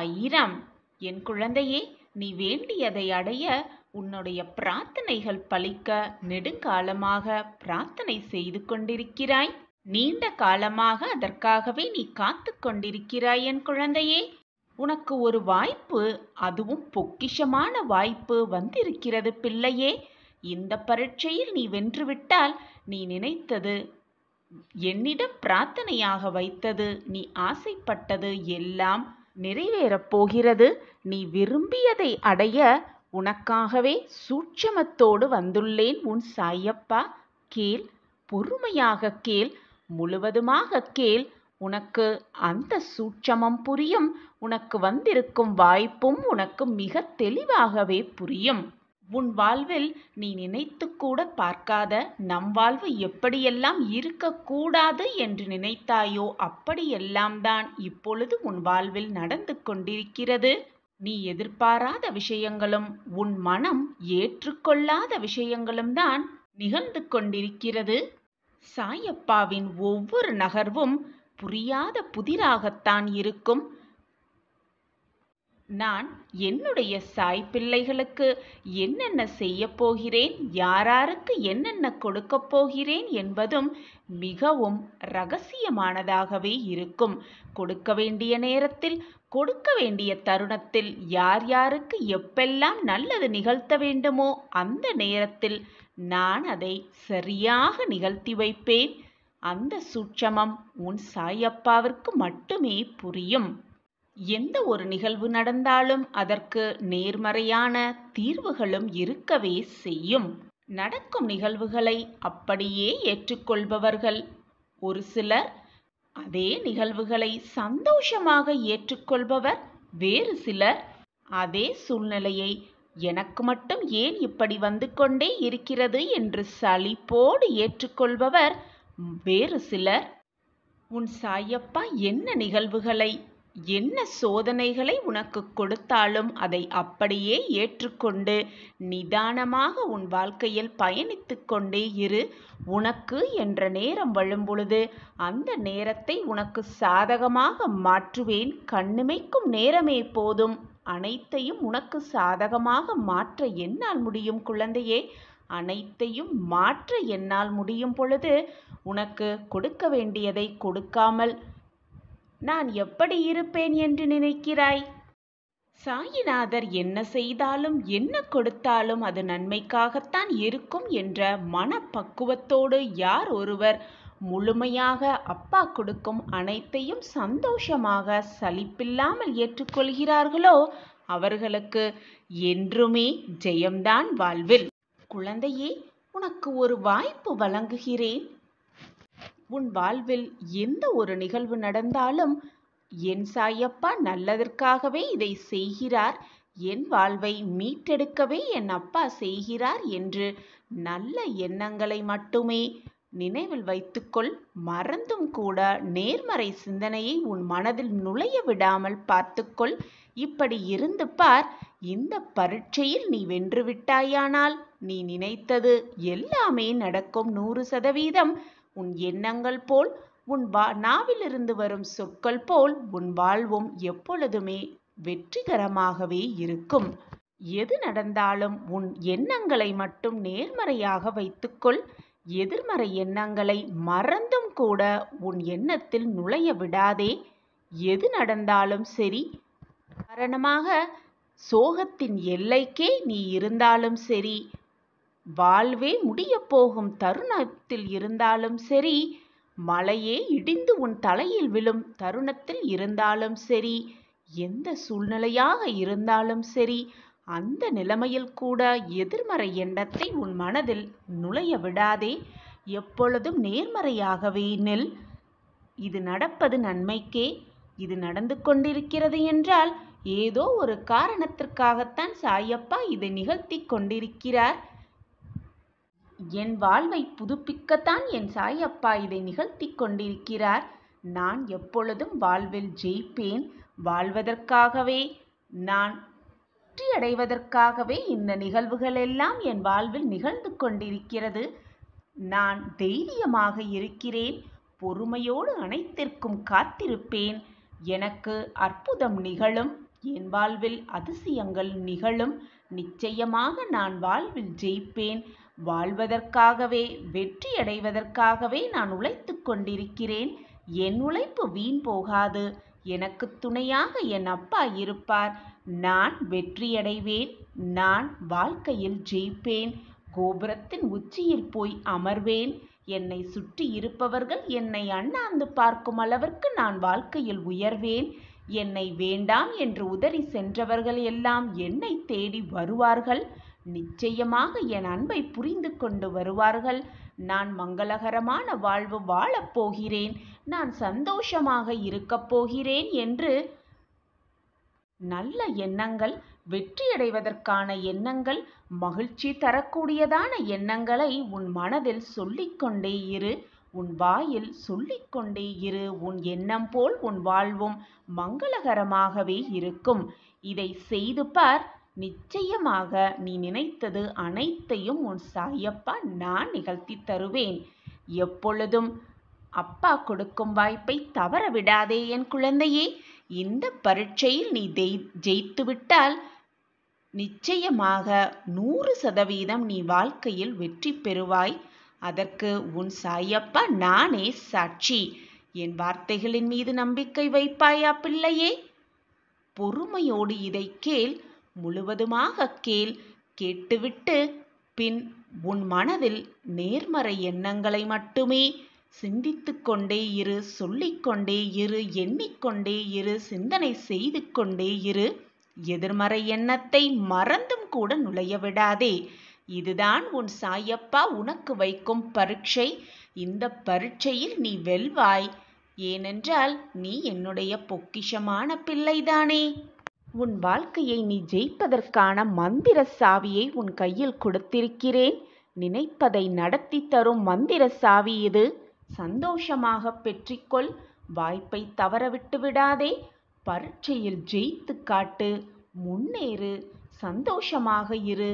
சாயிராம். என் குழந்தையே, நீ வேண்டியதை அடைய, உன்னுடைய பிரார்த்தனைகள் பலிக்க நெடுங்காலமாக பிரார்த்தனை செய்து கொண்டிருக்கிறாய். நீண்ட காலமாக அதற்காகவே நீ காத்து கொண்டிருக்கிறாய் என் குழந்தையே. உனக்கு ஒரு வாய்ப்பு, அதுவும் பொக்கிஷமான வாய்ப்பு வந்திருக்கிறது பிள்ளையே. இந்த பரீட்சையில் நீ வென்றுவிட்டால் நீ நினைத்தது, என்னிடம் பிரார்த்தனையாக வைத்தது, நீ ஆசைப்பட்டது எல்லாம் நிறைவேறப் போகிறது. நீ விரும்பியதை அடைய உனக்காகவே சூட்சமத்தோடு வந்துள்ளேன் உன் சாயப்பா. கேள், பொறுமையாக கேள், முழுவதுமாக கேள். உனக்கு அந்த சூட்சமம் புரியும். உனக்கு வந்திருக்கும் வாய்ப்பும் உனக்கு மிக தெளிவாகவே புரியும். உன் வாழ்வில் நீ நினைத்து கூட பார்க்காத, நம் வாழ்வு எப்படியெல்லாம் இருக்கக்கூடாது என்று நினைத்தாயோ அப்படியெல்லாம் தான் இப்பொழுது உன் வாழ்வில் நடந்து கொண்டிருக்கிறது. நீ எதிர்பாராத விஷயங்களும் உன் மனம் ஏற்றுக்கொள்ளாத விஷயங்களும் தான் நிகழ்ந்து கொண்டிருக்கிறது. சாயப்பாவின் ஒவ்வொரு நகர்வும் புரியாத புதிராகத்தான் இருக்கும். நான் என்னுடைய சாய் பிள்ளைகளுக்கு என்னென்ன செய்ய போகிறேன், யாராருக்கு என்னென்ன கொடுக்கப் போகிறேன் என்பதும் மிகவும் இரகசியமானதாகவே இருக்கும். கொடுக்க வேண்டிய நேரத்தில், கொடுக்க வேண்டிய தருணத்தில், யார் யாருக்கு எப்பெல்லாம் நல்லது நிகழ்த்த வேண்டுமோ அந்த நேரத்தில் நான் அதை சரியாக நிகழ்த்தி வைப்பேன். அந்த சூட்சமம் உன் சாயப்பாவிற்கு மட்டுமே புரியும். எந்த ஒரு நிகழ்வு நடந்தாலும் அதற்கு நேர்மறையான தீர்வுகளும் இருக்கவே செய்யும். நடக்கும் நிகழ்வுகளை அப்படியே ஏற்றுக்கொள்பவர்கள் ஒரு சிலர், அதே நிகழ்வுகளை சந்தோஷமாக ஏற்றுக்கொள்பவர் வேறு சிலர், அதே சூழ்நிலையை எனக்கு மட்டும் ஏன் இப்படி வந்து கொண்டே இருக்கிறது என்று சலிப்போடு ஏற்றுக்கொள்பவர் வேறு சிலர். உன் சாயப்பா என்ன நிகழ்வுகளை, என்ன சோதனைகளை உனக்கு கொடுத்தாலும் அதை அப்படியே ஏற்றுக்கொண்டு நிதானமாக உன் வாழ்க்கையில் பயணித்து கொண்டே இரு. உனக்கு என்ற நேரம் வழும்பொழுது அந்த நேரத்தை உனக்கு சாதகமாக மாற்றுவேன். கண்ணிமைக்கும் நேரமே போதும், அனைத்தையும் உனக்கு சாதகமாக மாற்ற என்னால் முடியும் குழந்தையே. அனைத்தையும் மாற்ற என்னால் முடியும் பொழுது உனக்கு கொடுக்க வேண்டியதை கொடுக்காமல் நான் எப்படி இருப்பேன் என்று நினைக்கிறாய்? சாயிநாதர் என்ன செய்தாலும் என்ன கொடுத்தாலும் அது நன்மைக்காகத்தான் இருக்கும் என்ற மனப்பக்குவத்தோடு யார் ஒருவர் முழுமையாக அப்பா கொடுக்கும் அனைத்தையும் சந்தோஷமாக சலிப்பில்லாமல் ஏற்றுக்கொள்கிறார்களோ அவர்களுக்கு என்றுமே ஜெயம்தான் வாழ்வில். குழந்தையே, உனக்கு ஒரு வாய்ப்பு வழங்குகிறேன். உன் வாழ்வில் எந்த ஒரு நிகழ்வு நடந்தாலும் என் சாயப்பா நல்லதற்காகவே இதை செய்கிறார், என் வாழ்வை மீட்டெடுக்கவே என் அப்பா செய்கிறார் என்று நல்ல எண்ணங்களை மட்டுமே நினைவில் வைத்துக்கொள். மறந்தும் கூட நேர்மறை சிந்தனையை உன் மனதில் நுழைய விடாமல் பார்த்துக்கொள். இப்படி இருந்து பார். இந்த பரீட்சையில் நீ வென்றுவிட்டாயானால் நீ நினைத்தது எல்லாமே நடக்கும். 100%. உன் எண்ணங்கள் போல், உன் நாவிலிருந்து வரும் சொற்கள் போல் உன் வாழ்வும் எப்பொழுதுமே வெற்றிகரமாகவே இருக்கும். எது நடந்தாலும் உன் எண்ணங்களை மட்டும் நேர்மறையாக வைத்துக்கொள். எதிர்மறை எண்ணங்களை மறந்தும் கூட உன் எண்ணத்தில் நுழைய விடாதே. எது நடந்தாலும் சரி, காரணமாக சோகத்தின் எல்லைக்கே நீ இருந்தாலும் சரி, வாழ்வே முடிய போகும் தருணத்தில் இருந்தாலும் சரி, மலையே இடிந்து உன் தலையில் விழும் தருணத்தில் இருந்தாலும் சரி, எந்த சூழ்நிலையாக இருந்தாலும் சரி, அந்த நிலைமையில் கூட எதிர்மறை எண்ணத்தை உன் மனதில் நுழைய விடாதே. எப்பொழுதும் நேர்மறையாகவே நில். இது நடப்பது நன்மைக்கே. இது நடந்து கொண்டிருக்கிறது என்றால் ஏதோ ஒரு காரணத்திற்காகத்தான் சாயப்பா இதை நிகழ்த்தி கொண்டிருக்கிறார். என் வாழ்வை புதுப்பிக்கத்தான் என் சாயப்பா இதை நிகழ்த்தி கொண்டிருக்கிறார். நான் எப்பொழுதும் வாழ்வில் ஜெயிப்பேன். வாழ்வதற்காகவே, நான் வெற்றியடைவதற்காகவே இந்த நிகழ்வுகள் எல்லாம் என் வாழ்வில் நிகழ்ந்து கொண்டிருக்கிறது. நான் தைரியமாக இருக்கிறேன். பொறுமையோடு அனைத்திற்கும் காத்திருப்பேன். எனக்கு அற்புதம் நிகழும். என் வாழ்வில் அதிசயங்கள் நிகழும். நிச்சயமாக நான் வாழ்வில் ஜெயிப்பேன். வாழ்வதற்காகவே, வெற்றியடைவதற்காகவே நான் உழைத்துக் கொண்டிருக்கிறேன். என் உழைப்பு வீண் போகாது. எனக்கு துணையாக என் அப்பா இருப்பார். நான் வெற்றியடைவேன். நான் வாழ்க்கையில் ஜெயிப்பேன். கோபுரத்தின் உச்சியில் போய் அமர்வேன். என்னை சுற்றி இருப்பவர்கள் என்னை அண்ணாந்து பார்க்கும் அளவிற்கு நான் வாழ்க்கையில் உயர்வேன். என்னை வேண்டாம் என்று உதறி சென்றவர்கள் எல்லாம் என்னை தேடி வருவார்கள். நிச்சயமாக என் அன்பை புரிந்து கொண்டு வருவார்கள். நான் மங்களகரமான வாழ்வு வாழப் போகிறேன். நான் சந்தோஷமாக இருக்கப் போகிறேன் என்று நல்ல எண்ணங்கள், வெற்றியடைவதற்கான எண்ணங்கள், மகிழ்ச்சி தரக்கூடியதான எண்ணங்களை உன் மனதில் சொல்லிக்கொண்டே இரு. உன் வாயில் சொல்லிக்கொண்டே இரு. உன் எண்ணம் போல் உன் வாழ்வும் மங்களகரமாகவே இருக்கும். இதை செய்து பார். நிச்சயமாக நீ நினைத்தது அனைத்தையும் உன் சாயப்பா நான் நிகழ்த்தி தருவேன். எப்பொழுதும் அப்பா கொடுக்கும் வாய்ப்பை தவற விடாதே என் குழந்தையே. இந்த பரீட்சையில் நீ ஜெயித்துவிட்டால் நிச்சயமாக 100% நீ வாழ்க்கையில் வெற்றி பெறுவாய். அதற்கு உன் சாயப்பா நானே சாட்சி. என் வார்த்தைகளின் மீது நம்பிக்கை வைப்பாயா பிள்ளையே? பொறுமையோடு இதை கேள். முழுவதுமாக கேள். கேட்டுவிட்டு பின் உன் மனதில் நேர்மறை எண்ணங்களை மட்டுமே சிந்தித்து கொண்டே இரு, சொல்லிக்கொண்டே இரு, எண்ணிக்கொண்டே இரு, சிந்தனை செய்து கொண்டே இரு. எதிர்மறை எண்ணத்தை மறந்தும் கூட நுழைய விடாதே. இதுதான் உன் சாயப்பா உனக்கு வைக்கும் பரீட்சை. இந்த பரீட்சையில் நீ வெல்வாய். ஏனென்றால் நீ என்னுடைய பொக்கிஷமான பிள்ளைதானே. உன் வாழ்க்கையை நீ ஜெயிப்பதற்கான மந்திர சாவியை உன் கையில் கொடுத்திருக்கிறேன். நினைப்பதை நடத்தி தரும் மந்திர சாவி இது. சந்தோஷமாக பெற்றிக்கொள். வாய்ப்பை தவறவிட்டு விடாதே. பரீட்சையில் ஜெயித்து காட்டு. முன்னேறு. சந்தோஷமாக இரு.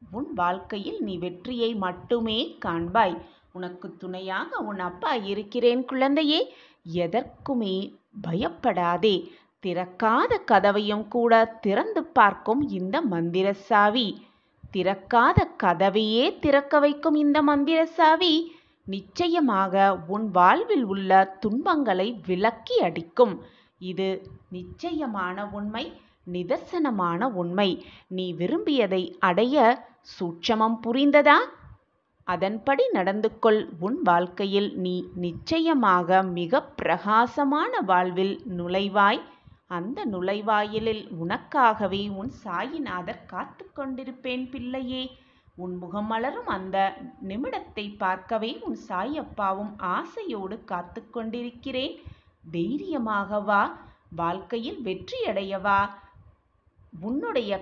உன் வாழ்க்கையில் நீ வெற்றியை மட்டுமே காண்பாய். உனக்கு துணையாக உன் அப்பா இருக்கிறேன் குழந்தையே. எதற்குமே பயப்படாதே. திறக்காத கதவையும் கூட திறந்து பார்க்கும் இந்த மந்திர சாவி. திறக்காத கதவையே திறக்க வைக்கும் இந்த மந்திர சாவி நிச்சயமாக உன் வாழ்வில் உள்ள துன்பங்களை விலக்கி அடிக்கும். இது நிச்சயமான உண்மை, நிதர்சனமான உண்மை. நீ விரும்பியதை அடைய சூட்சமம் புரிந்ததா? அதன்படி நடந்து கொள். உன் வாழ்க்கையில் நீ நிச்சயமாக மிக பிரகாசமான வாழ்வில் நுழைவாய். அந்த நுழைவாயிலில் உனக்காகவே உன் சாயிநாதர் காத்து கொண்டிருப்பேன் பிள்ளையே. உன் முகம் மலரும் அந்த நிமிடத்தை பார்க்கவே உன் சாயப்பாவும் ஆசையோடு காத்து கொண்டிருக்கிறேன். தைரியமாக வா. வாழ்க்கையில் வெற்றியடையவா. உன்னுடைய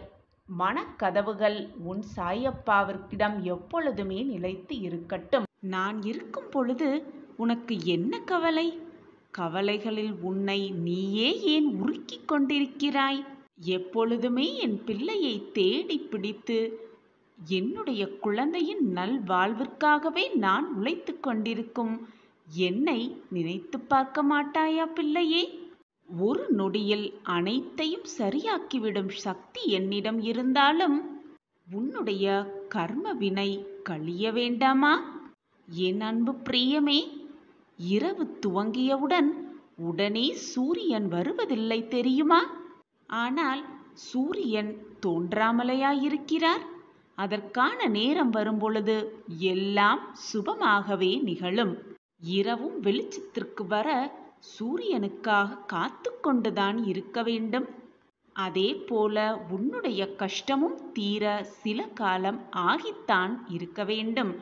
மனக்கதவுகள் உன் சாயப்பாவிற்கிடம் எப்பொழுதுமே நிலைத்து இருக்கட்டும். நான் இருக்கும் பொழுது உனக்கு என்ன கவலை? கவலைகளில் உன்னை நீயே ஏன் உருக்கிக் கொண்டிருக்கிறாய்? எப்பொழுதுமே என் பிள்ளையை தேடி பிடித்து என்னுடைய குழந்தையின் நல்வாழ்விற்காகவே நான் உழைத்து கொண்டிருக்கும் என்னை நினைத்து பார்க்க மாட்டாயா பிள்ளையே? ஒரு நொடியில் அனைத்தையும் சரியாக்கிவிடும் சக்தி என்னிடம் இருந்தாலும் உன்னுடைய கர்ம வினை கழிய வேண்டாமா? என் அன்பு பிரியமே, இரவு துவங்கியவுடன் உடனே சூரியன் வருவதில்லை தெரியுமா? ஆனால் சூரியன் தோன்றாமலையாயிருக்கிறார். அதற்கான நேரம் வரும்பொழுது எல்லாம் சுபமாகவே நிகழும். இரவும் வெளிச்சத்திற்கு வர சூரியனுக்காக காத்து கொண்டுதான் இருக்க வேண்டும். அதே போல உன்னுடைய கஷ்டமும் தீர சில காலம் ஆகித்தான் இருக்க வேண்டும்.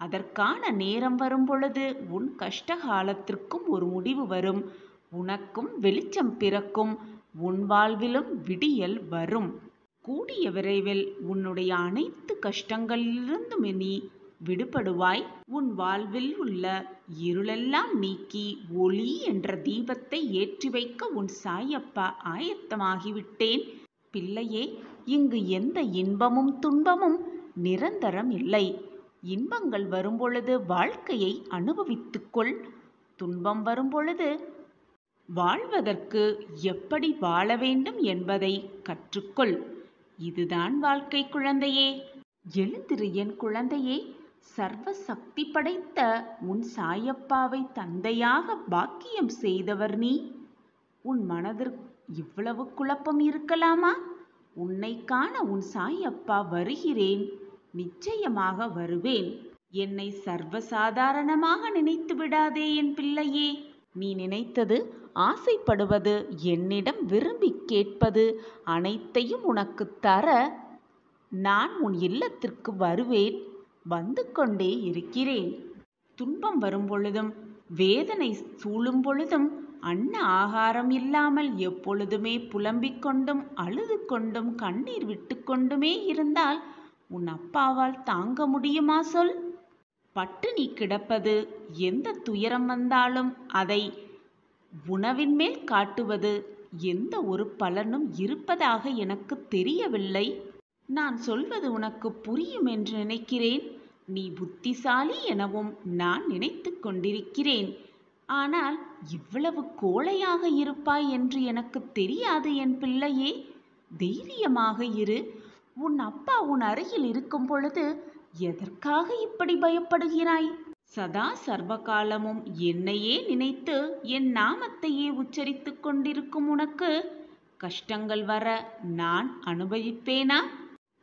அதற்கான நேரம் வரும்பொழுது உன் கஷ்டகாலத்திற்கும் ஒரு முடிவு வரும். உனக்கும் வெளிச்சம் பிறக்கும். உன் வாழ்விலும் விடியல் வரும். கூடிய விரைவில் உன்னுடைய அனைத்து கஷ்டங்களிலிருந்தும் நீ விடுபடுவாய். உன் வாழ்வில் உள்ள இருளெல்லாம் நீக்கி ஒளி என்ற தீபத்தை ஏற்றி வைக்க உன் சாயப்பா ஆயத்தமாகிவிட்டேன். பிள்ளையே, இங்கு எந்த இன்பமும் துன்பமும் நிரந்தரம் இல்லை. இன்பங்கள் வரும்பொழுது வாழ்க்கையை அனுபவித்துக்கொள். துன்பம் வரும்பொழுது வாழ்வதற்கு எப்படி வாழ வேண்டும் என்பதை கற்றுக்கொள். இதுதான் வாழ்க்கை குழந்தையே. எழுந்திரு என் குழந்தையே. சர்வ சக்தி படைத்த உன் சாயப்பாவை தந்தையாக பாக்கியம் செய்தவர் நீ. உன் மனதிற்கு இவ்வளவு குழப்பம் இருக்கலாமா? உன்னை காண உன் சாயப்பா வருகிறேன். நிச்சயமாக வருவேன். என்னை சர்வசாதாரணமாக நினைத்து விடாதே என் பிள்ளையே. நீ நினைத்தது, ஆசைப்படுவது, என்னிடம் விரும்பி கேட்பது அனைத்தையும் உனக்கு தர நான் உன் இல்லத்திற்கு வருவேன். வந்து கொண்டே இருக்கிறேன். துன்பம் வரும் பொழுதும் வேதனை சூழும் பொழுதும் அன்ன ஆகாரம் இல்லாமல் எப்பொழுதுமே புலம்பிக் கொண்டும் அழுது கொண்டும் கண்ணீர் விட்டு கொண்டுமே இருந்தால் உன் அப்பாவால் தாங்க முடியுமா சொல்? பட்டினி கிடப்பது, எந்த துயரம் வந்தாலும் அதை உணவின் மேல் காட்டுவது, எந்த ஒரு பலனும் இருப்பதாக எனக்கு தெரியவில்லை. நான் சொல்வது உனக்கு புரியும் என்று நினைக்கிறேன். நீ புத்திசாலி எனவும் நான் நினைத்து கொண்டிருக்கிறேன். ஆனால் இவ்வளவு கோழையாக இருப்பாய் என்று எனக்கு தெரியாது என் பிள்ளையே. தைரியமாக இரு. உன் அப்பா உன் அருகில் இருக்கும் பொழுது எதற்காக இப்படி பயப்படுகிறாய்? சதா சர்வகாலமும் என்னையே நினைத்து என் நாமத்தையே உச்சரித்து கொண்டிருக்கும் உனக்கு கஷ்டங்கள் வர நான் அனுபவிப்பேனா?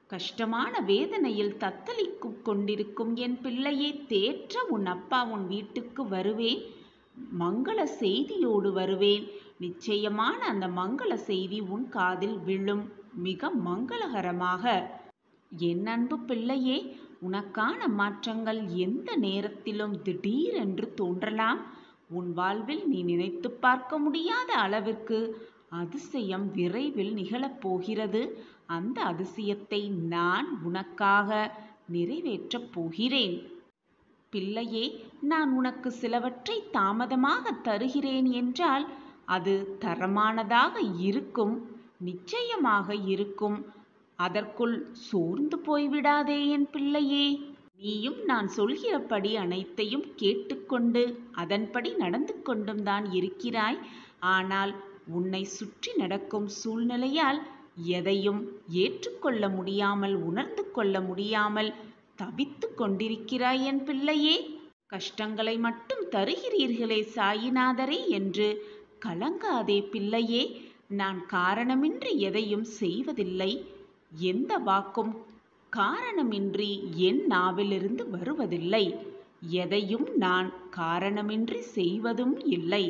கஷ்டமான வேதனையில் தத்தளித்து கொண்டிருக்கும் என் பிள்ளையை தேற்ற உன் அப்பா உன் வீட்டுக்கு வருவேன். மங்கள செய்தியோடு வருவேன். நிச்சயமான அந்த மங்கள செய்தி உன் காதில் விழும், மிக மங்களகரமாக. என் அன்பு பிள்ளையே, உனக்கான மாற்றங்கள் எந்த நேரத்திலும் திடீரென்று தோன்றலாம். உன் வாழ்வில் நீ நினைத்து பார்க்க முடியாத அளவிற்கு அதிசயம் விரைவில் நிகழப்போகிறது. அந்த அதிசயத்தை நான் உனக்காக நிறைவேற்றப் போகிறேன். பிள்ளையே, நான் உனக்கு சிலவற்றை தாமதமாக தருகிறேன் என்றால் அது தரமானதாக இருக்கும், நிச்சயமாக இருக்கும். அதற்குள் சோர்ந்து போய்விடாதே என் பிள்ளையே. நீயும் நான் சொல்கிறபடி அனைத்தையும் கேட்டுக்கொண்டு அதன்படி நடந்து கொண்டும் தான் இருக்கிறாய். ஆனால் உன்னை சுற்றி நடக்கும் சூழ்நிலையால் எதையும் ஏற்றுக்கொள்ள முடியாமல், உணர்ந்து கொள்ள முடியாமல் தவித்து கொண்டிருக்கிறாய் என் பிள்ளையே. கஷ்டங்களை மட்டும் தருகிறீர்களே சாயிநாதரே என்று கலங்காதே பிள்ளையே. நான் காரணமின்றி எதையும் செய்வதில்லை. எந்த வாக்கும் காரணமின்றி என் நாவிலிருந்து வருவதில்லை. எதையும் நான் காரணமின்றி செய்வதும் இல்லை.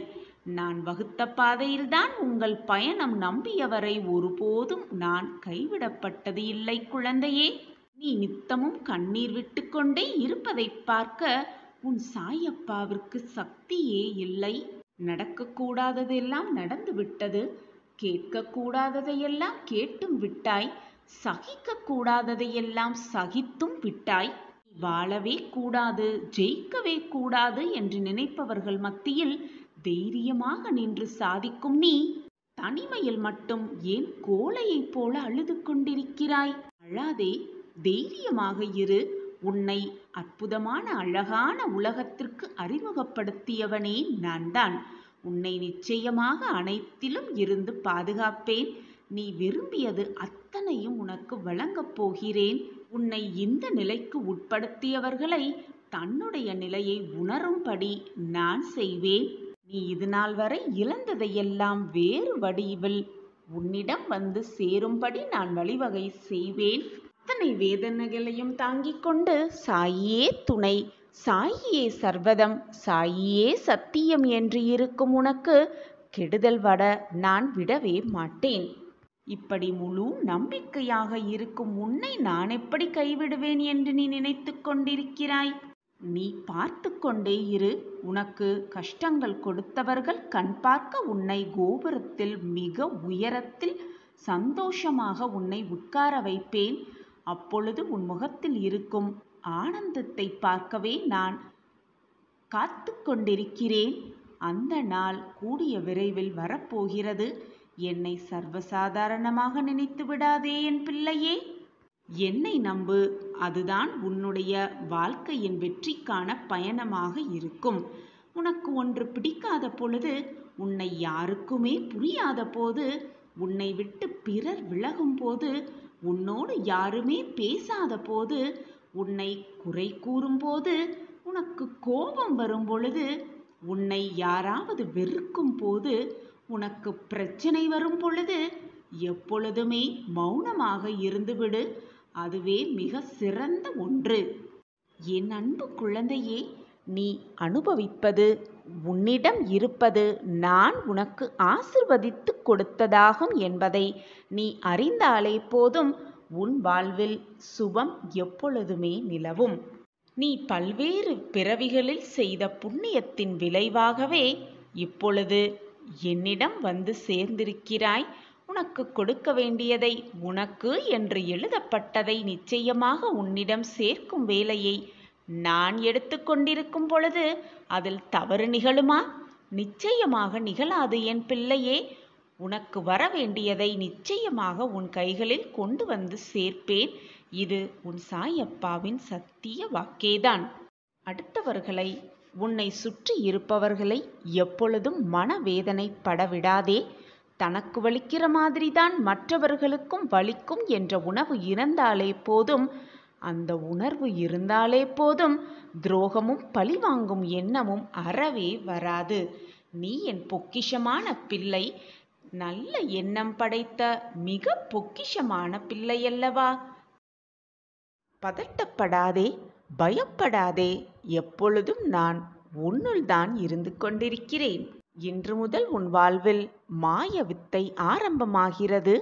நான் வகுத்த பாதையில்தான் உங்கள் பயணம். நம்பியவரை ஒருபோதும் நான் கைவிடப்பட்டது இல்லை குழந்தையே. நீ நித்தமும் கண்ணீர் விட்டு கொண்டே இருப்பதை பார்க்க உன் சாயப்பாவிற்கு சக்தியே இல்லை. நடக்கக்கூடாததெல்லாம் நடந்து விட்டது. கேட்கக்கூடாததையெல்லாம் கேட்டும் விட்டாய். சகிக்கக்கூடாததையெல்லாம் சகித்தும் விட்டாய். வாழவே கூடாது, ஜெயிக்கவே கூடாது என்று நினைப்பவர்கள் மத்தியில் தைரியமாக நின்று சாதிக்கும் நீ தனிமையில் மட்டும் ஏன் கோழையைப் போல அழுது கொண்டிருக்கிறாய்? அழாதே, தைரியமாக இரு. உன்னை அற்புதமான அழகான உலகத்திற்கு அறிமுகப்படுத்தியவனே நான் தான். உன்னை நிச்சயமாக அனைத்திலும் இருந்து பாதுகாப்பேன். நீ விரும்பியது அத்தனையும் உனக்கு வழங்கப் போகிறேன். உன்னை இந்த நிலைக்கு உட்படுத்தியவர்களை தன்னுடைய நிலையை உணரும்படி நான் செய்வேன். நீ இதுநாள் வரை இழந்ததையெல்லாம் வேறு வடிவில் உன்னிடம் வந்து சேரும்படி நான் வழிவகை செய்வேன். அத்தனை வேதனைகளையும் தாங்கிக் கொண்டு சாயியே துணை, சாயியே சர்வதம், சாயியே சத்தியம் என்று இருக்கும் உனக்கு கெடுதல் வர நான் விடவே மாட்டேன். இப்படி முழு நம்பிக்கையாக இருக்கும் உன்னை நான் எப்படி கைவிடுவேன் என்று நீ நினைத்து கொண்டிருக்கிறாய்? நீ பார்த்து கொண்டே இரு. உனக்கு கஷ்டங்கள் கொடுத்தவர்கள் கண் பார்க்க உன்னை கோபுரத்தில் மிக உயரத்தில் சந்தோஷமாக உன்னை உட்கார வைப்பேன். அப்பொழுது உன் முகத்தில் இருக்கும் ஆனந்தத்தை பார்க்கவே நான் காத்து கொண்டிருக்கிறேன். அந்த நாள் கூடிய விரைவில் வரப்போகிறது. என்னை சர்வசாதாரணமாக நினைத்து விடாதே என் பிள்ளையே. என்னை நம்பு. அதுதான் உன்னுடைய வாழ்க்கையின் வெற்றிக்கான பயணமாக இருக்கும். உனக்கு ஒன்று பிடிக்காத பொழுது உன்னை யாருக்குமே புரியாத போது, உன்னை விட்டு பிறர் விலகும் போது, உன்னோடு யாருமே பேசாத போது, உன்னை குறை கூறும்போது, உனக்கு கோபம் வரும் பொழுது, உன்னை யாராவது வெறுக்கும் போது, உனக்கு பிரச்சனை வரும் பொழுது, எப்பொழுதுமே மௌனமாக இருந்துவிடு. அதுவே மிக சிறந்த ஒன்று. என் அன்பு குழந்தையே, நீ அனுபவிப்பது, உன்னிடம் இருப்பது நான் உனக்கு ஆசிர்வதித்து கொடுத்ததாகும் என்பதை நீ அறிந்தாலே போதும். உன் வாழ்வில் சுபம் எப்பொழுதுமே நிலவும். நீ பல்வேறு பிறவிகளில் செய்த புண்ணியத்தின் விளைவாகவே இப்பொழுது என்னிடம் வந்து சேர்ந்திருக்கிறாய். உனக்கு கொடுக்க வேண்டியதை, உனக்கு என்று எழுதப்பட்டதை நிச்சயமாக உன்னிடம் சேர்க்கும் வேலையை நான் எடுத்துக்கொண்டிருக்கும் பொழுது அதில் தவறு நிகழுமா? நிச்சயமாக நிகழாது என் பிள்ளையே. உனக்கு வர வேண்டியதை நிச்சயமாக உன் கைகளில் கொண்டு வந்து சேர்ப்பேன். இது உன் சாயப்பாவின் சத்திய வாக்கேதான். அடுத்தவர்களை, உன்னை சுற்றி இருப்பவர்களை எப்பொழுதும் மனவேதனைப்பட விடாதே. தனக்கு வலிக்கிற மாதிரிதான் மற்றவர்களுக்கும் வலிக்கும் என்ற உணர்வு இருந்தாலே போதும். அந்த உணர்வு இருந்தாலே போதும், துரோகமும் பழிவாங்கும் எண்ணமும் அறவே வராது. நீ என் பொக்கிஷமான பிள்ளை, நல்ல எண்ணம் படைத்த மிக பொக்கிஷமான பிள்ளையல்லவா? பதட்டப்படாதே, பயப்படாதே. எப்பொழுதும் நான் உன்னுள் தான் இருந்து கொண்டிருக்கிறேன். இன்று முதல் உன் வாழ்வில் மாய வித்தை ஆரம்பமாகிறது.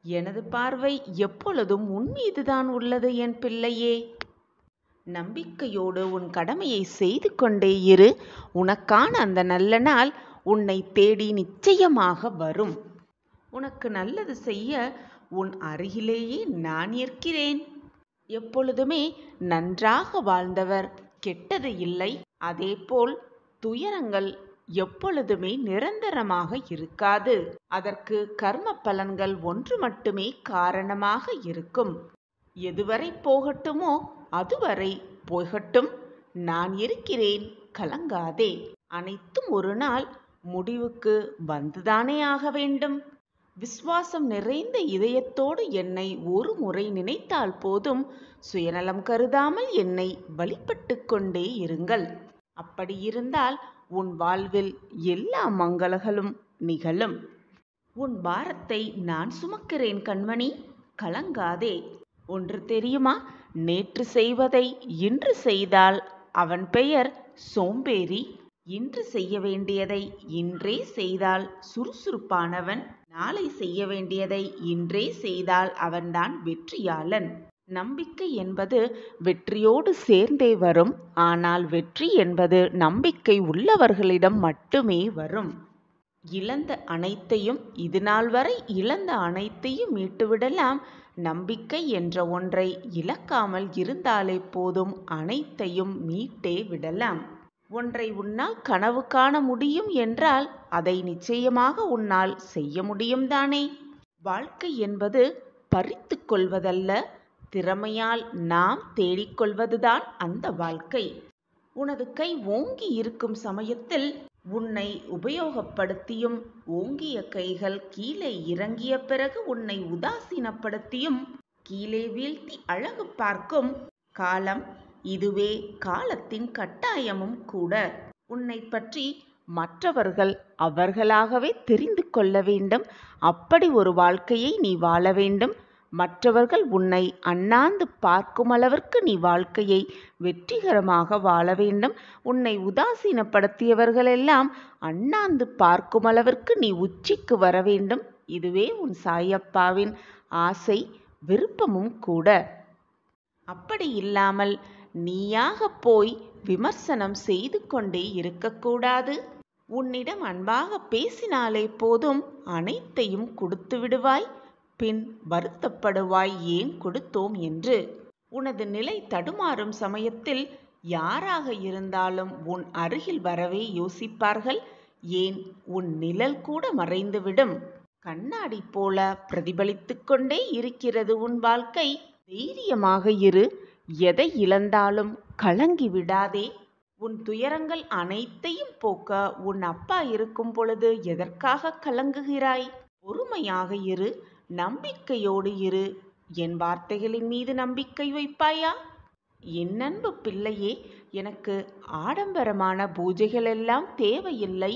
எனது பார்வை எப்பொழுதும் உன் மீதுதான் உள்ளது என் பிள்ளையே. நம்பிக்கையோடு உன் கடமையை செய்து கொண்டே இரு. உனக்கான அந்த நல்ல நாள் உன்னை தேடி நிச்சயமாக வரும். உனக்கு நல்லது செய்ய உன் அருகிலேயே நான் இருக்கிறேன். எப்பொழுதுமே நன்றாக வாழ்ந்தவர் கெட்டது இல்லை. அதேபோல் துயரங்கள் எப்பொழுதுமே நிரந்தரமாக இருக்காது. அதற்கு கர்ம பலன்கள் ஒன்று மட்டுமே காரணமாக இருக்கும். எதுவரை போகட்டுமோ அதுவரை போகட்டும். நான் இருக்கிறேன், கலங்காதே. அனைத்தும் ஒரு நாள் முடிவுக்கு வந்துதானே ஆக வேண்டும். விசுவாசம் நிறைந்த இதயத்தோடு என்னை ஒரு முறை நினைத்தால் போதும். சுயநலம் கருதாமல் என்னை வழிபட்டு கொண்டே இருங்கள். அப்படி இருந்தால் உன் வாழ்வில் எல்லா மங்களங்களும் நிகழும். உன் பாரத்தை நான் சுமக்கிறேன் கண்மணி, கலங்காதே. ஒன்று தெரியுமா? நேற்று செய்வதை இன்று செய்தால் அவன் பெயர் சோம்பேறி. இன்று செய்ய வேண்டியதை இன்றே செய்தால் சுறுசுறுப்பானவன். நாளை செய்ய வேண்டியதை இன்றே செய்தால் அவன்தான் வெற்றியாளன். நம்பிக்கை என்பது வெற்றியோடு சேர்ந்தே வரும். ஆனால் வெற்றி என்பது நம்பிக்கை உள்ளவர்களிடம் மட்டுமே வரும். இழந்த அனைத்தையும், இது நாள் வரை இழந்த அனைத்தையும் மீட்டுவிடலாம். நம்பிக்கை என்ற ஒன்றை இழக்காமல் இருந்தாலே போதும், அனைத்தையும் மீட்டே விடலாம். ஒன்றை உன்னால் கனவு காண முடியும் என்றால் அதை நிச்சயமாக உன்னால் செய்ய முடியும் தானே? வாழ்க்கை என்பது பறித்து கொள்வதல்ல, திறமையால் நாம் தேடிக்கொள்வதுதான் அந்த வாழ்க்கை. உனது கை ஓங்கி இருக்கும் சமயத்தில் உன்னை உபயோகப்படுத்தியும், ஓங்கிய கைகள் கீழே இறங்கிய பிறகு உன்னை உதாசீனப்படுத்தியும் கீழே வீழ்த்தி அழகு பார்க்கும் காலம் இதுவே. காலத்தின் கட்டாயமும் கூட. உன்னை பற்றி மற்றவர்கள் அவர்களாகவே தெரிந்து கொள்ள வேண்டும். அப்படி ஒரு வாழ்க்கையை நீ வாழ வேண்டும். மற்றவர்கள் உன்னை அண்ணாந்து பார்க்கும் அளவிற்கு நீ வாழ்க்கையை வெற்றிகரமாக வாழ வேண்டும். உன்னை உதாசீனப்படுத்தியவர்களெல்லாம் அண்ணாந்து பார்க்கும் அளவிற்கு நீ உச்சிக்கு வர வேண்டும். இதுவே உன் சாயப்பாவின் ஆசை, விருப்பமும் கூட. அப்படி இல்லாமல் நீயாக போய் விமர்சனம் செய்து கொண்டே இருக்கக்கூடாது. உன்னிடம் அன்பாக பேசினாலே போதும், அனைத்தையும் கொடுத்து விடுவாய். பின் வருத்தப்படுவாய், ஏன் கொடுத்தோம் என்று. உனது நிலை தடுமாறும் சமயத்தில் யாராக இருந்தாலும் உன் அருகில் வரவே யோசிப்பார்கள். ஏன், உன் நிழல் கூட மறைந்துவிடும். கண்ணாடி போல பிரதிபலித்து கொண்டே இருக்கிறது உன் வாழ்க்கை. தைரியமாக இரு. எதை இழந்தாலும் கலங்கி விடாதே. உன் துயரங்கள் அனைத்தையும் போக்க உன் அப்பா இருக்கும் பொழுது எதற்காக கலங்குகிறாய்? பொறுமையாக இரு, நம்பிக்கையோடு இரு. என் வார்த்தைகளின் மீது நம்பிக்கை வைப்பாயா? என் அன்பு பிள்ளையே, எனக்கு ஆடம்பரமான பூஜைகள் எல்லாம் தேவையில்லை.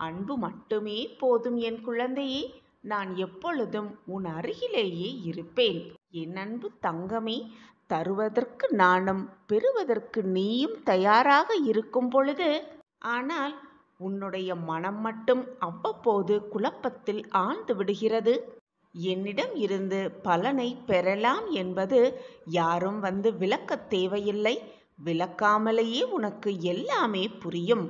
அன்பு மட்டுமே போதும் என் குழந்தையே. நான் எப்பொழுதும் உன் அருகிலேயே இருப்பேன். என் அன்பு தங்கமே, தருவதற்கு நானும் பெறுவதற்கு நீயும் தயாராக இருக்கும் பொழுது, ஆனால் உன்னுடைய மனம் மட்டும் அவ்வப்போது குழப்பத்தில் ஆழ்ந்து விடுகிறது. என்னிடம் இருந்து பலனை பெறலாம் என்பது யாரும் வந்து விளக்கத் தேவையில்லை. விளக்காமலேயே உனக்கு எல்லாமே புரியும்.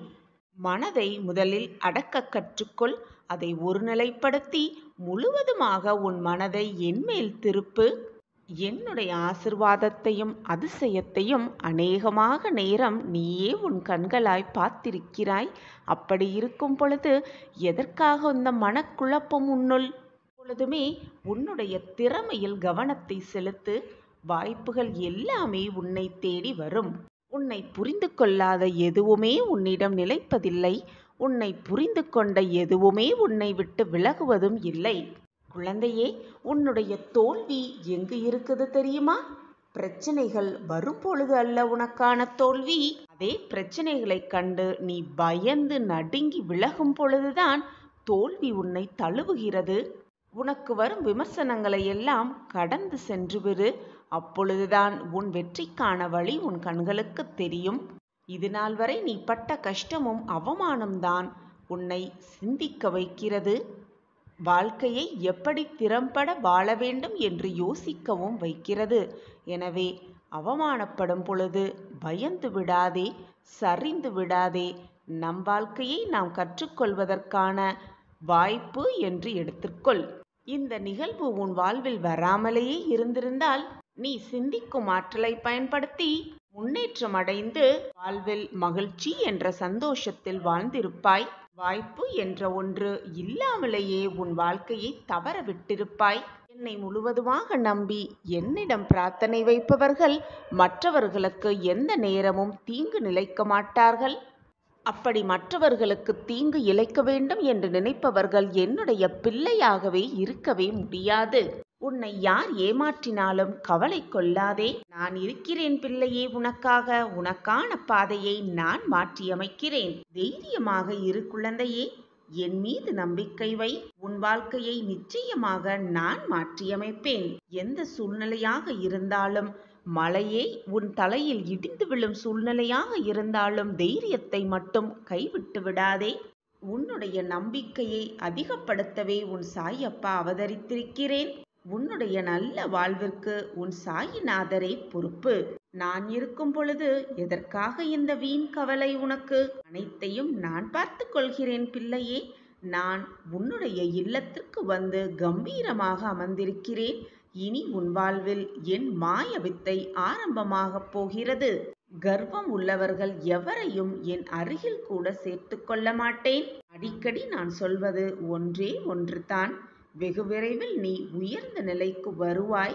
மனதை முதலில் அடக்க கற்றுக்கொள். அதை ஒருநிலைப்படுத்தி முழுவதுமாக உன் மனதை என்மேல் திருப்பு. என்னுடைய ஆசிர்வாதத்தையும் அதிசயத்தையும் அநேகமாக நேரம் நீயே உன் கண்களாய் பார்த்திருக்கிறாய். அப்படி இருக்கும் பொழுது எதற்காக இந்த மனக்குழப்பம் உன்னுள்? எப்பொழுதுமே உன்னுடைய திறமையில் கவனத்தை செலுத்து. வாய்ப்புகள் எல்லாமே உன்னை தேடி வரும். உன்னை புரிந்து கொள்ளாத எதுவுமே உன்னிடம் நிலைப்பதில்லை. உன்னை புரிந்து கொண்ட எதுவுமே உன்னை விட்டு விலகுவதும் இல்லை. குழந்தையே, உன்னுடைய தோல்வி எங்கு இருக்குது தெரியுமா? பிரச்சனைகள் வரும் பொழுது அல்ல உனக்கான தோல்வி. அதே பிரச்சனைகளை கண்டு நீ பயந்து நடுங்கி விலகும் பொழுதுதான் தோல்வி உன்னை தழுவுகிறது. உனக்கு வரும் விமர்சனங்களை எல்லாம் கடந்து சென்று விடு. அப்பொழுதுதான் உன் வெற்றிக்கான வழி உன் கண்களுக்கு தெரியும். இது நாள் வரை நீ பட்ட கஷ்டமும் அவமானம்தான் உன்னை சிந்திக்க வைக்கிறது. வாழ்க்கையை எப்படி திறம்பட வாழ வேண்டும் என்று யோசிக்கவும் வைக்கிறது. எனவே அவமானப்படும் பொழுது பயந்து விடாதே, சரிந்து விடாதே. நம் வாழ்க்கையை நாம் கற்றுக்கொள்வதற்கான வாய்ப்பு என்று எடுத்துக்கொள். இந்த நிகழ்வு உன் வாழ்வில் வராமலேயே இருந்திருந்தால் நீ சிந்திக்கும் ஆற்றலை பயன்படுத்தி முன்னேற்றம் அடைந்து வாழ்வில் மகிழ்ச்சி என்ற சந்தோஷத்தில் வாழ்ந்திருப்பாய். வாய்ப்பு என்ற ஒன்று இல்லாமலேயே உன் வாழ்க்கையை தவற விட்டிருப்பாய். என்னை முழுவதுமாக நம்பி என்னிடம் பிரார்த்தனை வைப்பவர்கள் மற்றவர்களுக்கு எந்த நேரமும் தீங்கு நிலைக்க மாட்டார்கள். அப்படி மற்றவர்களுக்கு தீங்கு இழைக்க வேண்டும் என்று நினைப்பவர்கள் என்னுடைய பிள்ளையாகவே இருக்கவே முடியாது. உன்னை யார் ஏமாற்றினாலும் கவலை கொள்ளாதே. நான் இருக்கிறேன் பிள்ளையே உனக்காக. உனக்கான பாதையை நான் மாற்றியமைக்கிறேன். தைரியமாக இரு குழந்தையே. என் மீது நம்பிக்கை வை. உன் வாழ்க்கையை நிச்சயமாக நான் மாற்றியமைப்பேன். எந்த சூழ்நிலையாக இருந்தாலும், மலையே உன் தலையில் இடிந்து விழும் சூழ்நிலையாக இருந்தாலும் தைரியத்தை மட்டும் கைவிட்டு விடாதே. உன்னுடைய நம்பிக்கையை அதிகப்படுத்தவே உன் சாயப்பா அவதரித்திருக்கிறேன். உன்னுடைய நல்ல வாழ்விற்கு உன் சாயிநாதரே பொறுப்பு. நான் இருக்கும் பொழுது எதற்காக இந்த வீண் கவலை உனக்கு? அனைத்தையும் நான் பார்த்து கொள்கிறேன் பிள்ளையே. நான் உன்னுடைய இல்லத்திற்கு வந்து கம்பீரமாக அமர்ந்திருக்கிறேன். இனி உன் வாழ்வில் என் மாய வித்தை ஆரம்பமாகப் போகிறது. கர்வம் உள்ளவர்கள் எவரையும் என் அருகில் கூட சேர்த்து கொள்ள மாட்டேன். அடிக்கடி நான் சொல்வது ஒன்றே ஒன்றுதான். வெகு விரைவில் நீ உயர்ந்த நிலைக்கு வருவாய்.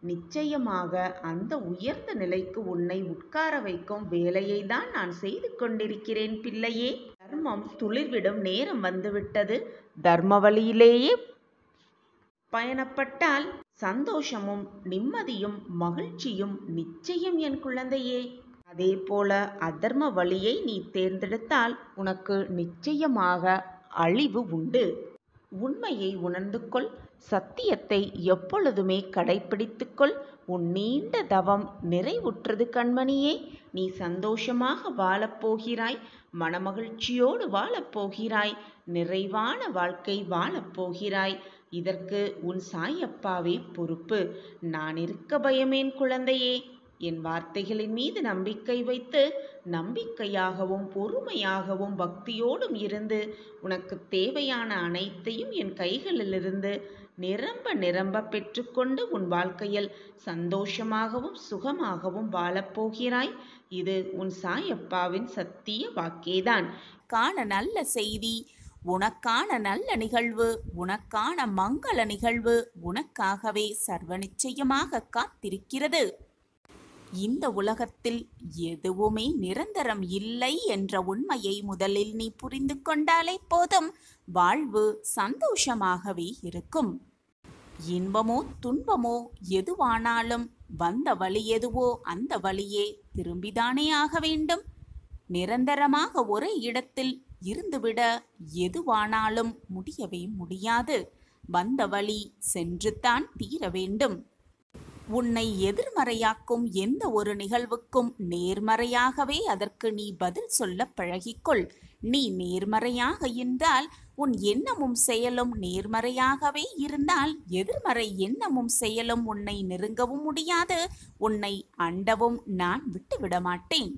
நிச்சயமாக அந்த உயர்ந்த நிலைக்கு உன்னை உட்கார வைக்கும் வேலையை தான் நான் செய்து கொண்டிருக்கிறேன் பிள்ளையே. தர்மம் துளிர்விடும் நேரம் வந்துவிட்டது. தர்ம வழியிலேயே பயணப்பட்டால் சந்தோஷமும் நிம்மதியும் மகிழ்ச்சியும் நிச்சயம் என் குழந்தையே. அதே போல அதர்ம வழியை நீ தேர்ந்தெடுத்தால் உனக்கு நிச்சயமாக அழிவு உண்டு. உண்மையை உணர்ந்து கொள். சத்தியத்தை எப்பொழுதுமே கடைப்பிடித்துக்கொள். உன் நீண்ட தவம் நிறைவுற்றது கண்மணியே. நீ சந்தோஷமாக வாழப்போகிறாய். மனமகிழ்ச்சியோடு வாழப்போகிறாய். நிறைவான வாழ்க்கை வாழப்போகிறாய். இதற்கு உன் சாயப்பாவே பொறுப்பு. நான் இருக்க பயமேன் குழந்தையே. என் வார்த்தைகளின் மீது நம்பிக்கை வைத்து நம்பிக்கையாகவும் பொறுமையாகவும் பக்தியோடும் இருந்து உனக்கு தேவையான அனைத்தையும் என் கைகளிலிருந்து நிரம்ப நிரம்ப பெற்றுக்கொண்டு உன் வாழ்க்கையில் சந்தோஷமாகவும் சுகமாகவும் வாழப்போகிறாய். இது உன் சாயப்பாவின் சத்திய வாக்கேதான். காண நல்ல செய்தி, உனக்கான நல்ல நிகழ்வு, உனக்கான மங்கள நிகழ்வு உனக்காகவே சர்வ நிச்சயமாக காத்திருக்கிறது. இந்த உலகத்தில் எதுவுமே நிரந்தரம் இல்லை என்ற உண்மையை முதலில் நீ புரிந்து கொண்டாலே போதும், வாழ்வு சந்தோஷமாகவே இருக்கும். இன்பமோ துன்பமோ எதுவானாலும் வந்த வழி எதுவோ அந்த வழியே திரும்பிதானே ஆக வேண்டும். நிரந்தரமாக ஒரே இடத்தில் இருந்துவிட எதுவானாலும் முடியவே முடியாது. வந்த வழி சென்றுத்தான் தீர வேண்டும். உன்னை எதிர்மறையாக்கும் எந்த ஒரு நிகழ்வுக்கும் நேர்மறையாகவே அதற்கு நீ பதில் சொல்ல பழகிக்கொள். நீ நேர்மறையாக இருந்தால், உன் எண்ணமும் செயலும் நேர்மறையாகவே இருந்தால், எதிர்மறை எண்ணமும் செயலும் உன்னை நெருங்கவும் முடியாது, உன்னை அண்டவும் நான் விட்டுவிட மாட்டேன்.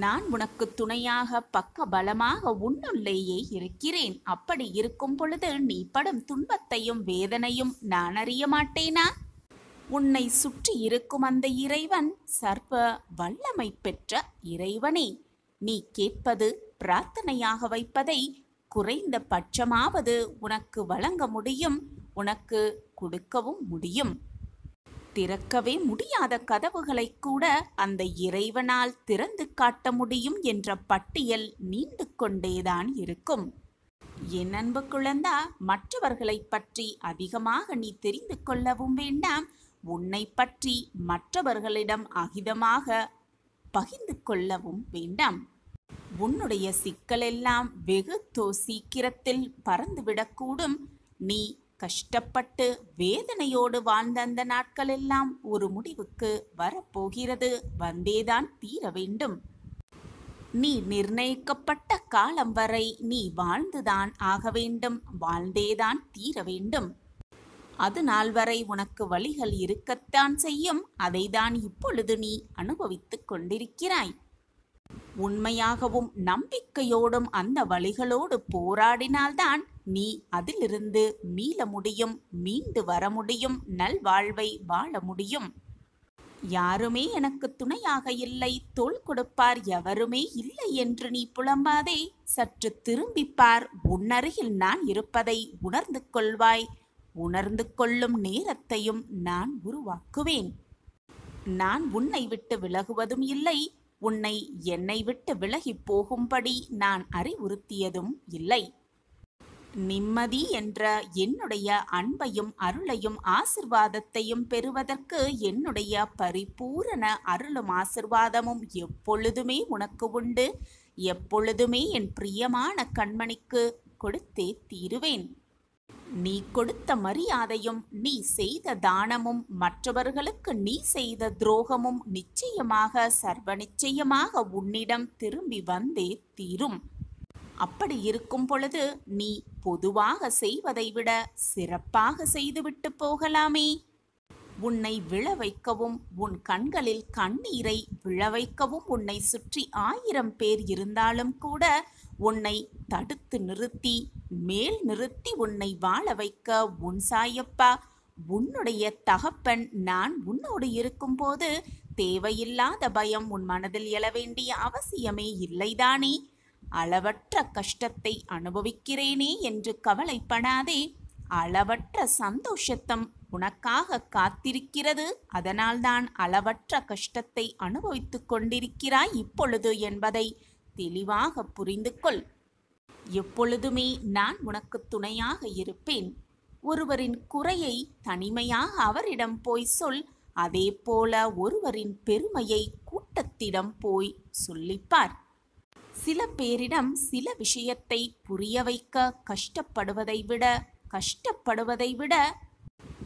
நான் உனக்கு துணையாக பக்க பலமாக உன்னுள்ளேயே இருக்கிறேன். அப்படி இருக்கும் பொழுது நீ படும் துன்பத்தையும் வேதனையும் நான் அறிய மாட்டேனா? உன்னை சுற்றி இருக்கும் அந்த இறைவன் சர்வ வல்லமை பெற்ற இறைவனே. நீ கேட்பது பிரார்த்தனையாக வைப்பதை குறைந்த பட்சமாவது உனக்கு வழங்க முடியும், உனக்கு கொடுக்கவும் முடியும். திறக்கவே முடியாத கதவுகளை கூட அந்த இறைவனால் திறந்து காட்ட முடியும் என்ற பட்டியல் நீண்டு கொண்டேதான் இருக்கும். என் அன்பு குழந்தா, மற்றவர்களை பற்றி அதிகமாக நீ தெரிந்து கொள்ளவும் வேண்டாம். உன்னை பற்றி மற்றவர்களிடம் அகிதமாக பகிர்ந்து கொள்ளவும் வேண்டாம். உன்னுடைய சிக்கலெல்லாம் வெகு சீக்கிரத்தில் பறந்துவிடக்கூடும். நீ கஷ்டப்பட்டு வேதனையோடு வாழ்ந்த அந்த நாட்களெல்லாம் ஒரு முடிவுக்கு வரப்போகிறது. வந்தேதான் தீர வேண்டும். நீ நிர்ணயிக்கப்பட்ட காலம் வரை நீ வாழ்ந்துதான் ஆக வேண்டும், வாழ்ந்தேதான் தீர வேண்டும். அது நாள் வரை உனக்கு வழிகள் இருக்கத்தான் செய்யும். அதைதான் இப்பொழுது நீ அனுபவித்துக் கொண்டிருக்கிறாய். உண்மையாகவும் நம்பிக்கையோடும் அந்த வழிகளோடு போராடினால்தான் நீ அதிலிருந்து மீள முடியும், மீண்டு வர முடியும், நல்வாழ்வை வாழ முடியும். யாருமே எனக்கு துணையாக இல்லை, தோள் கொடுப்பார் எவருமே இல்லை என்று நீ புலம்பாதே. சற்று திரும்பிப்பார். உன்னருகில் நான் இருப்பதை உணர்ந்து கொள்வாய். உணர்ந்து கொள்ளும் நேரத்தையும் நான் உருவாக்குவேன். நான் உன்னை விட்டு விலகுவதும் இல்லை, உன்னை என்னை விட்டு விலகி போகும்படி நான் அறிவுறுத்தியதும் இல்லை. நிம்மதி என்ற என்னுடைய அன்பையும் அருளையும் ஆசிர்வாதத்தையும் பெறுவதற்கு என்னுடைய பரிபூரண அருளும் ஆசிர்வாதமும் எப்பொழுதுமே உனக்கு உண்டு. எப்பொழுதுமே என் பிரியமான கண்மணிக்கு கொடுத்தே தீருவேன். நீ கொடுத்த மரியாதையும் நீ செய்த தானமும் மற்றவர்களுக்கு நீ செய்த துரோகமும் நிச்சயமாக சர்வ நிச்சயமாக உன்னிடம் திரும்பி வந்தே தீரும். அப்படி இருக்கும் பொழுது நீ பொதுவாக செய்வதை விட சிறப்பாக செய்துவிட்டு போகலாமே. உன்னை விழ வைக்கவும் உன் கண்களில் கண்ணீரை விழ வைக்கவும் உன்னை சுற்றி 1000 பேர் இருந்தாலும் கூட உன்னை தடுத்து நிறுத்தி மேல் நிறுத்தி உன்னை வாழ வைக்க உன் சாயப்பா, உன்னுடைய தகப்பன் நான் உன்னோடு இருக்கும்போது தேவையில்லாத பயம் உன் மனதில் எழ வேண்டிய அவசியமே இல்லைதானே. அளவற்ற கஷ்டத்தை அனுபவிக்கிறேனே என்று கவலைப்படாதே. அளவற்ற சந்தோஷத்தம் உனக்காக காத்திருக்கிறது. அதனால்தான் அளவற்ற கஷ்டத்தை அனுபவித்துக் கொண்டிருக்கிறாய் இப்பொழுது என்பதை தெளிவாக புரிந்து கொள். எப்பொழுதுமே நான் உனக்கு துணையாக இருப்பேன். ஒருவரின் குறையை தனிமையாக அவரிடம் போய் சொல். அதே போல ஒருவரின் பெருமையை கூட்டத்திடம் போய் சொல்லிப்பார். சில பேரிடம் சில விஷயத்தை புரிய வைக்க கஷ்டப்படுவதை விட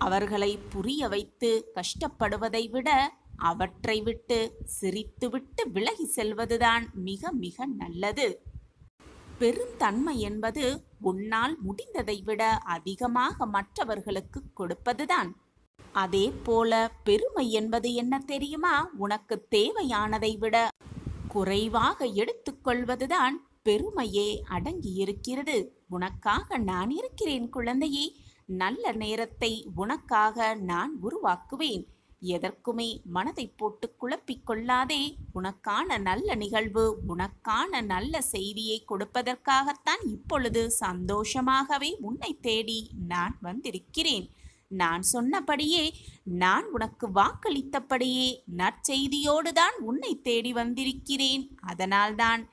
அவர்களை புரிய வைத்து கஷ்டப்படுவதை விட அவற்றை விட்டு சிரித்துவிட்டு விலகி செல்வதுதான் மிக மிக நல்லது. பெருந்தன்மை என்பது உன்னால் முடிந்ததை விட அதிகமாக மற்றவர்களுக்கு கொடுப்பதுதான். அதே போல பெருமை என்பது என்ன தெரியுமா? உனக்கு தேவையானதை விட குறைவாக எடுத்துக்கொள்வதுதான் பெருமையே அடங்கியிருக்கிறது. உனக்காக நான் இருக்கிறேன் குழந்தையே. நல்ல நேரத்தை உனக்காக நான் உருவாக்குவேன். எதற்குமே மனதை போட்டு குழப்பிக் கொள்ளாதே. உனக்கான நல்ல நிகழ்வு, உனக்கான நல்ல செய்தியை கொடுப்பதற்காகத்தான் இப்பொழுது சந்தோஷமாகவே உன்னை தேடி நான் வந்திருக்கிறேன். நான் சொன்னபடியே, நான் உனக்கு வாக்களித்தபடியே நற்செய்தியோடுதான் உன்னை தேடி வந்திருக்கிறேன். அதனால்தான்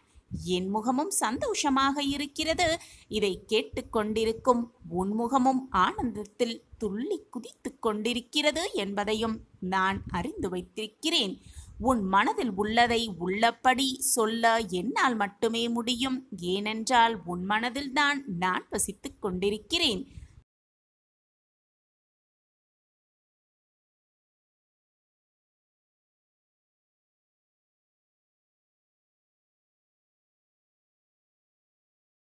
என் முகமும் சந்தோஷமாக இருக்கிறது. இதை கேட்டுக்கொண்டிருக்கும் உன் முகமும் ஆனந்தத்தில் துள்ளி குதித்துக் கொண்டிருக்கிறது என்பதையும் நான் அறிந்து வைத்திருக்கிறேன். உன் மனதில் உள்ளதை உள்ளபடி சொல்ல என்னால் மட்டுமே முடியும். ஏனென்றால் உன் மனதில்தான் நான் வசித்துக் கொண்டிருக்கிறேன்.